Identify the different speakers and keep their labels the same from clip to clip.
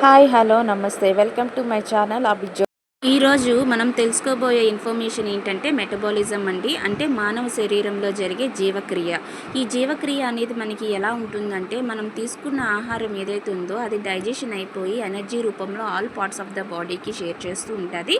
Speaker 1: Hi hello నమస్తే welcome to my channel అభిజ్యో.
Speaker 2: ఈరోజు మనం తెలుసుకోబోయే ఇన్ఫర్మేషన్ ఏంటంటే మెటబాలిజం అండి. అంటే మానవ శరీరంలో జరిగే జీవక్రియ. ఈ జీవక్రియ అనేది మనకి ఎలా ఉంటుందంటే, మనం తీసుకున్న ఆహారం ఏదైతే ఉందో అది డైజెషన్ అయిపోయి ఎనర్జీ రూపంలో ఆల్ పార్ట్స్ ఆఫ్ ద బాడీకి షేర్ చేస్తూ ఉంటుంది.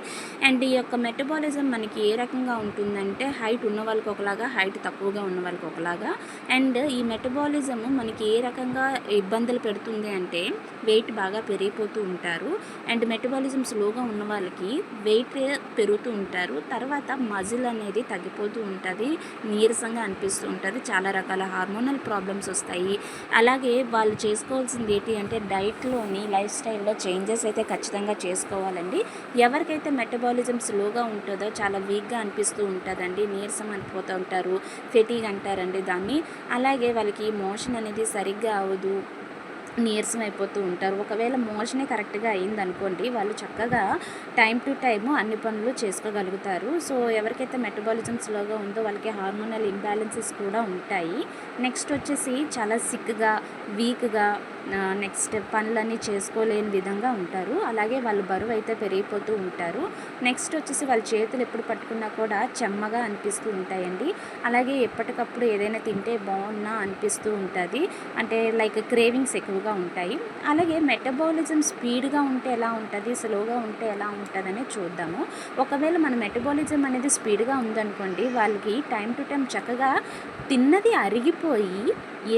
Speaker 2: అండ్ ఈ యొక్క మెటబాలిజం మనకి ఏ రకంగా ఉంటుందంటే, హైట్ ఉన్న వాళ్ళకి ఒకలాగా, హైట్ తక్కువగా ఉన్న వాళ్ళకి ఒకలాగా. అండ్ ఈ మెటబాలిజం మనకి ఏ రకంగా ఇబ్బందులు పెడుతుంది అంటే, వెయిట్ బాగా పెరిగిపోతూ ఉంటారు. అండ్ మెటబాలిజం స్లోగా ఉన్న వాళ్ళకి వెయిట్ పెరుగుతూ ఉంటారు. తర్వాత మజిల్ అనేది తగ్గిపోతూ ఉంటుంది, నీరసంగా అనిపిస్తూ ఉంటుంది, చాలా రకాల హార్మోనల్ ప్రాబ్లమ్స్ వస్తాయి. అలాగే వాళ్ళు చేసుకోవాల్సింది ఏంటి అంటే, డైట్లోని లైఫ్ స్టైల్లో చేంజెస్ అయితే ఖచ్చితంగా చేసుకోవాలండి. ఎవరికైతే మెటబాలిజం స్లోగా ఉంటుందో చాలా వీక్గా అనిపిస్తూ ఉంటుందండి, నీరసం అనిపోతూ ఉంటారు, ఫెటీగ్ అంటారండి దాన్ని. అలాగే వాళ్ళకి మోషన్ అనేది సరిగ్గా అవ్వదు, నీరసం అయిపోతూ ఉంటారు. ఒకవేళ మోషనే కరెక్ట్గా అయిందనుకోండి, వాళ్ళు చక్కగా టైం టు టైము అన్ని పనులు చేసుకోగలుగుతారు. సో ఎవరికైతే మెటబాలిజం స్లోగా ఉందో వాళ్ళకి హార్మోనల్ ఇంబ్యాలెన్సెస్ కూడా ఉంటాయి. నెక్స్ట్ వచ్చేసి చాలా సిక్గా, వీక్గా, నెక్స్ట్ పనులన్నీ చేసుకోలేని విధంగా ఉంటారు. అలాగే వాళ్ళు బరువు అయితే పెరిగిపోతూ ఉంటారు. నెక్స్ట్ వచ్చేసి వాళ్ళ చేతులు ఎప్పుడు పట్టుకున్నా కూడా చెమ్మగా అనిపిస్తూ ఉంటాయండి. అలాగే ఎప్పటికప్పుడు ఏదైనా తింటే బాగున్నా అనిపిస్తూ ఉంటుంది, అంటే లైక్ క్రేవింగ్స్ ఎక్కువగా ఉంటాయి. అలాగే మెటబాలిజం స్పీడ్గా ఉంటే ఎలా ఉంటుంది, స్లోగా ఉంటే ఎలా ఉంటుందని చూద్దాము. ఒకవేళ మన మెటబాలిజం అనేది స్పీడ్గా ఉందనుకోండి, వాళ్ళకి టైం టు టైం చక్కగా తిన్నది అరిగిపోయి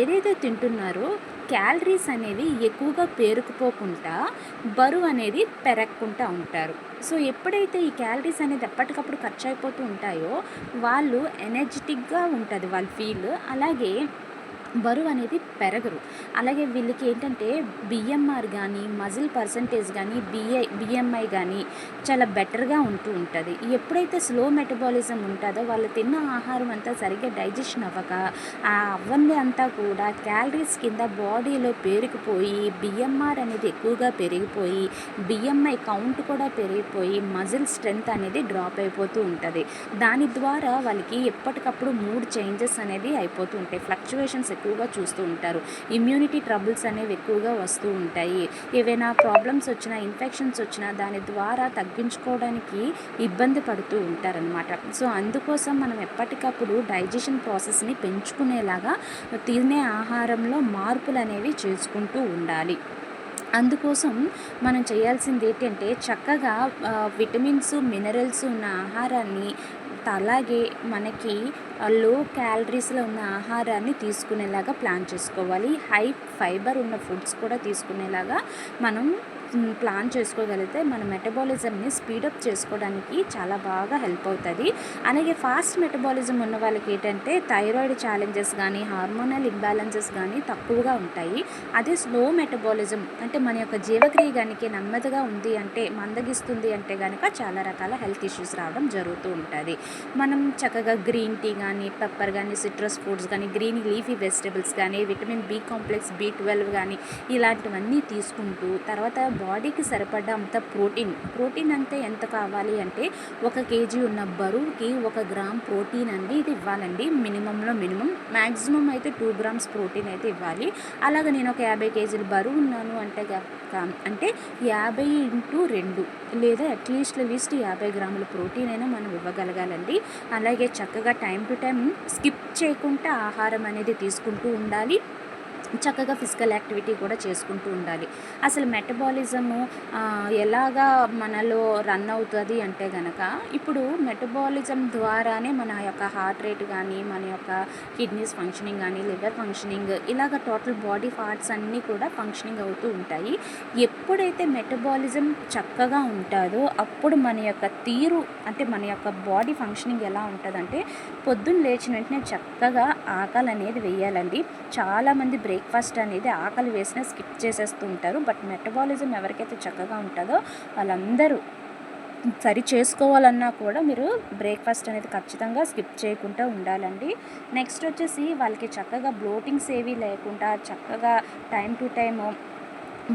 Speaker 2: ఏదైతే తింటున్నారో క్యాలరీస్ అనేవి ఎక్కువగా పేరుకుపోకుండా బరువు అనేది పెరగకుండా ఉంటారు. సో ఎప్పుడైతే ఈ క్యాలరీస్ అనేది ఎప్పటికప్పుడు ఖర్చు అయిపోతూ ఉంటాయో వాళ్ళు ఎనర్జెటిక్గా ఉంటుంది వాళ్ళ ఫీల్. అలాగే బరువు అనేది పెరగరు. అలాగే వీళ్ళకి ఏంటంటే బిఎంఆర్ కానీ, మజిల్ పర్సంటేజ్ కానీ, బిఎంఐ కానీ చాలా బెటర్గా ఉంటూ ఉంటుంది. ఎప్పుడైతే స్లో మెటబాలిజం ఉంటుందో వాళ్ళు తిన్న ఆహారం అంతా సరిగ్గా డైజెషన్ అవ్వక, ఆ అవ్వంది అంతా కూడా క్యాలరీస్ కింద బాడీలో పేరుకుపోయి బిఎంఆర్ అనేది ఎక్కువగా పెరిగిపోయి, బిఎంఐ కౌంట్ కూడా పెరిగిపోయి మజిల్ స్ట్రెంగ్త్ అనేది డ్రాప్ అయిపోతూ ఉంటుంది. దాని ద్వారా వాళ్ళకి ఎప్పటికప్పుడు మూడ్ చేంజెస్ అనేది అయిపోతూ ఉంటాయి, ఫ్లక్చువేషన్స్ ఎక్కువగా చూస్తూ ఉంటారు, ఇమ్యూనిటీ ట్రబుల్స్ అనేవి ఎక్కువగా వస్తూ ఉంటాయి. ఏవైనా ప్రాబ్లమ్స్ వచ్చినా, ఇన్ఫెక్షన్స్ వచ్చినా దాని ద్వారా తగ్గించుకోవడానికి ఇబ్బంది పడుతూ ఉంటారనమాట. సో అందుకోసం మనం ఎప్పటికప్పుడు డైజెషన్ ప్రాసెస్ని పెంచుకునేలాగా తినే ఆహారంలో మార్పులు అనేవి చేసుకుంటూ ఉండాలి. అందుకోసం మనం చేయాల్సింది ఏంటంటే, చక్కగా విటమిన్స్, మినరల్స్ ఉన్న ఆహారాన్ని, అలాగే మనకి లో క్యాలరీస్లో ఉన్న ఆహారాన్ని తీసుకునేలాగా ప్లాన్ చేసుకోవాలి. హై ఫైబర్ ఉన్న ఫుడ్స్ కూడా తీసుకునేలాగా మనం ప్లాన్ చేసుకోగలిగితే మన మెటబాలిజంని స్పీడప్ చేసుకోవడానికి చాలా బాగా హెల్ప్ అవుతుంది. అలాగే ఫాస్ట్ మెటబాలిజం ఉన్న వాళ్ళకి ఏంటంటే థైరాయిడ్ ఛాలెంజెస్ కానీ, హార్మోనల్ ఇంబ్యాలెన్సెస్ కానీ తక్కువగా ఉంటాయి. అదే స్లో మెటబాలిజం అంటే మన యొక్క జీవక్రియ కనుక నెమ్మదిగా ఉంది అంటే, మందగిస్తుంది అంటే కనుక చాలా రకాల హెల్త్ ఇష్యూస్ రావడం జరుగుతూ ఉంటుంది. మనం చక్కగా గ్రీన్ టీ కానీ, పెప్పర్ కానీ, సిట్రస్ ఫ్రూట్స్ కానీ, గ్రీన్ లీఫీ వెజిటబుల్స్ కానీ, విటమిన్ బి కాంప్లెక్స్, B12 కానీ ఇలాంటివన్నీ తీసుకుంటూ, తర్వాత బాడీకి సరిపడ్డ అంత ప్రోటీన్ అంటే ఎంత కావాలి అంటే, 1 kg ఉన్న బరువుకి 1 గ్రామ్ ప్రోటీన్ అండి ఇది ఇవ్వాలండి. మినిమంలో మినిమం, మ్యాక్సిమం అయితే 2 grams ప్రోటీన్ అయితే ఇవ్వాలి. అలాగే నేను ఒక 50 kg బరువు ఉన్నాను అంటే అంటే 50 × 2 లేదా అట్లీస్ట్ 50 గ్రాముల ప్రోటీన్ అయినా మనం ఇవ్వగలగాలండి. అలాగే చక్కగా టైం టు టైం స్కిప్ చేయకుండా ఆహారం అనేది తీసుకుంటూ ఉండాలి. చక్కగా ఫిజికల్ యాక్టివిటీ కూడా చేసుకుంటూ ఉండాలి. అసలు మెటబాలిజము ఎలాగా మనలో రన్ అవుతుంది అంటే కనుక, ఇప్పుడు మెటబాలిజం ద్వారానే మన యొక్క హార్ట్ రేట్ కానీ, మన యొక్క కిడ్నీస్ ఫంక్షనింగ్ కానీ, లివర్ ఫంక్షనింగ్, ఇలాగ టోటల్ బాడీ పార్ట్స్ అన్నీ కూడా ఫంక్షనింగ్ అవుతూ ఉంటాయి. ఎప్పుడైతే మెటబాలిజం చక్కగా ఉంటుందో అప్పుడు మన యొక్క తీరు, అంటే మన యొక్క బాడీ ఫంక్షనింగ్ ఎలా ఉంటుందంటే, పొద్దున్న లేచిన వెంటనే చక్కగా ఆకలి అనేది వేయాలండి. చాలామంది బ్రేక్ఫాస్ట్ అనేది ఆకలి వేసినా స్కిప్ చేసేస్తూ ఉంటారు. బట్ మెటబాలిజం ఎవరికైతే చక్కగా ఉంటుందో వాళ్ళందరూ సరి చేసుకోవాలన్నా కూడా మీరు బ్రేక్ఫాస్ట్ అనేది ఖచ్చితంగా స్కిప్ చేయకుండా ఉండాలండి. నెక్స్ట్ వచ్చేసి వాళ్ళకి చక్కగా బ్లోటింగ్స్ ఏవి లేకుండా చక్కగా టైం టు టైము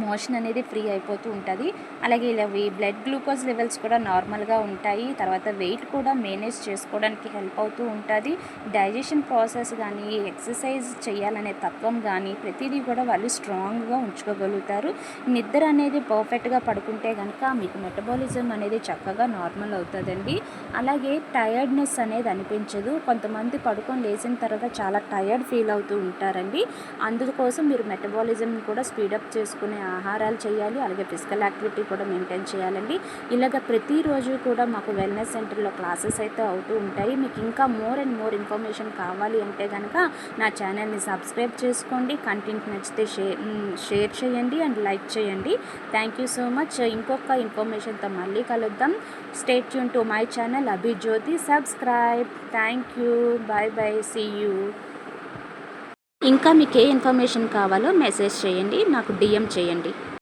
Speaker 2: మోషన్ అనేది ఫ్రీ అయిపోతూ ఉంటుంది. అలాగే ఇవి బ్లడ్ గ్లూకోజ్ లెవెల్స్ కూడా నార్మల్గా ఉంటాయి. తర్వాత వెయిట్ కూడా మేనేజ్ చేసుకోవడానికి హెల్ప్ అవుతూ ఉంటుంది. డైజెషన్ ప్రాసెస్ కానీ, ఎక్సర్సైజ్ చేయాలనే తత్వం కానీ ప్రతిదీ కూడా వాళ్ళు స్ట్రాంగ్గా ఉంచుకోగలుగుతారు. నిద్ర అనేది పర్ఫెక్ట్గా పడుకుంటే కనుక మీకు మెటబాలిజం అనేది చక్కగా నార్మల్ అవుతుందండి. అలాగే టయర్డ్నెస్ అనేది అనిపించదు. కొంతమంది పడుకొని లేచిన తర్వాత చాలా టయర్డ్ ఫీల్ అవుతూ ఉంటారండి. అందుకోసం మీరు మెటబాలిజం కూడా స్పీడప్ చేసుకునే ఆహారాలు చేయాలి. అలాగే ఫిజికల్ యాక్టివిటీ కూడా మెయింటైన్ చేయాలండి. ఇలాగ ప్రతిరోజు కూడా మాకు వెల్నెస్ సెంటర్లో క్లాసెస్ అయితే అవుతూ ఉంటాయి. మీకు ఇంకా మోర్ అండ్ మోర్ ఇన్ఫర్మేషన్ కావాలి అంటే కనుక నా ఛానల్ని సబ్స్క్రైబ్ చేసుకోండి. కంటెంట్ నచ్చితే షేర్ చేయండి అండ్ లైక్ చేయండి. Thank you so much. ఇంకొక ఇన్ఫర్మేషన్తో మళ్ళీ కలుద్దాం. Stay tune to my channel Abhijyoti. Subscribe. Thank you. Bye bye. See you. ఇంకా మీకు ఏ ఇన్ఫర్మేషన్ కావాలో మెసేజ్ చేయండి, నాకు డిఎం చేయండి.